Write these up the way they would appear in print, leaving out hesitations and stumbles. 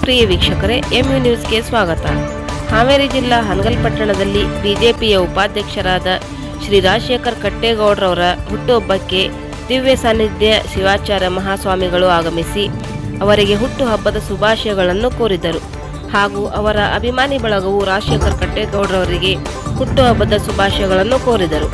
ಪ್ರಿಯ ವೀಕ್ಷಕರೇ, ಎಂಯು ನ್ಯೂಸ್ಗೆ ಸ್ವಾಗತ. ಹಾವೇರಿ ಜಿಲ್ಲಾ ಹನಗಲ್ ಪಟ್ಟಣದಲ್ಲಿ ಬಿಜೆಪಿಯ ಉಪಾಧ್ಯಕ್ಷರಾದ ಶ್ರೀ ರಾಜಶೇಖರ್ ಕಟ್ಟೇಗೌಡರವರ ಹುಟ್ಟುಹಬ್ಬಕ್ಕೆ ದಿವ್ಯ ಸಾನ್ನಿಧ್ಯ ಶಿವಾಚಾರ್ಯ ಮಹಾಸ್ವಾಮಿಗಳು ಆಗಮಿಸಿ ಅವರಿಗೆ ಹುಟ್ಟುಹಬ್ಬದ ಶುಭಾಶಯಗಳನ್ನು ಕೋರಿದರು. ಹಾಗೂ ಅವರ ಅಭಿಮಾನಿ ಬಳಗವು ರಾಜಶೇಖರ್ ಕಟ್ಟೇಗೌಡರವರಿಗೆ ಹುಟ್ಟುಹಬ್ಬದ ಶುಭಾಶಯಗಳನ್ನು ಕೋರಿದರು.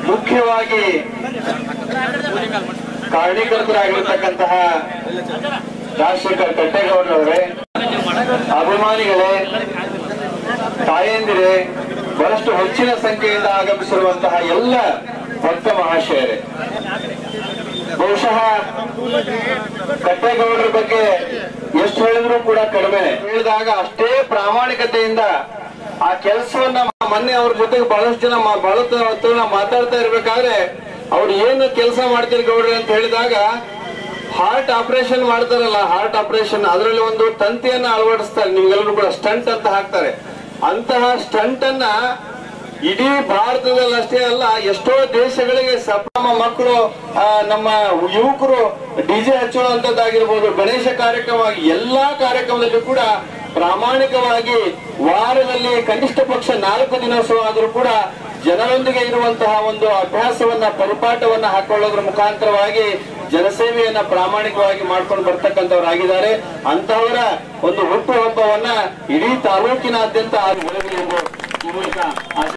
ಮುಖ್ಯವಾಗಿ ಕಾರಣೀಕರ್ತರಾಗಿರ್ತಕ್ಕಂತಹ ರಾಜಶೇಖರ್ ಕಟ್ಟೇಗೌಡರವರೇ, ಅಭಿಮಾನಿಗಳೇ, ತಾಯಂದಿರೇ, ಬಹಳಷ್ಟು ಹೆಚ್ಚಿನ ಸಂಖ್ಯೆಯಿಂದ ಆಗಮಿಸಿರುವಂತಹ ಎಲ್ಲ ಭಕ್ತ ಮಹಾಶಯರೇ, ಬಹುಶಃ ಕಟ್ಟೇಗೌಡರ ಬಗ್ಗೆ ಎಷ್ಟು ಹೇಳಿದ್ರು ಕೂಡ ಕಡಿಮೆ. ಹೇಳಿದಾಗ ಅಷ್ಟೇ ಪ್ರಾಮಾಣಿಕತೆಯಿಂದ ಆ ಕೆಲಸವನ್ನ ಮೊನ್ನೆ ಅವ್ರ ಜೊತೆಗೆ ಬಹಳಷ್ಟು ಜನ ಮಾತಾಡ್ತಾ ಇರ್ಬೇಕಾದ್ರೆ ಅವ್ರು ಏನು ಕೆಲಸ ಮಾಡ್ತೀರಿ ಗೌಡ್ರಿ ಅಂತ ಹೇಳಿದಾಗ, ಹಾರ್ಟ್ ಆಪರೇಷನ್ ಮಾಡ್ತಾರಲ್ಲ, ಹಾರ್ಟ್ ಆಪರೇಷನ್, ಅದರಲ್ಲಿ ಒಂದು ತಂತಿಯನ್ನ ಅಳವಡಿಸ್ತಾರೆ, ನಿಮ್ಗೆಲ್ಲರೂ ಕೂಡ ಸ್ಟಂಟ್ ಅಂತ ಹಾಕ್ತಾರೆ. ಅಂತಹ ಸ್ಟಂಟ್ ಅನ್ನ ಇಡೀ ಭಾರತದಲ್ಲಿ ಅಷ್ಟೇ ಅಲ್ಲ, ಎಷ್ಟೋ ದೇಶಗಳಿಗೆ ನಮ್ಮ ಮಕ್ಕಳು, ನಮ್ಮ ಯುವಕರು ಡಿಜೆ ಹಚ್ಚುವಂತದ್ದಾಗಿರ್ಬೋದು, ಗಣೇಶ ಕಾರ್ಯಕ್ರಮ, ಎಲ್ಲಾ ಕಾರ್ಯಕ್ರಮದಲ್ಲೂ ಕೂಡ ಪ್ರಾಮಾಣಿಕವಾಗಿ ವಾರದಲ್ಲಿ ಕನಿಷ್ಠ ಪಕ್ಷ 4 ದಿನೋತ್ಸವ ಆದರೂ ಕೂಡ ಜನರೊಂದಿಗೆ ಇರುವಂತಹ ಒಂದು ಅಭ್ಯಾಸವನ್ನ, ಪರಿಪಾಠವನ್ನ ಹಾಕೊಳ್ಳೋದ್ರ ಮುಖಾಂತರವಾಗಿ ಜನಸೇವೆಯನ್ನ ಪ್ರಾಮಾಣಿಕವಾಗಿ ಮಾಡ್ಕೊಂಡು ಬರ್ತಕ್ಕಂಥವರಾಗಿದ್ದಾರೆ. ಅಂತಹವರ ಒಂದು ಹುಟ್ಟುಹಬ್ಬವನ್ನ ಇಡೀ ತಾಲೂಕಿನಾದ್ಯಂತ ಈ ಮೂಲಕ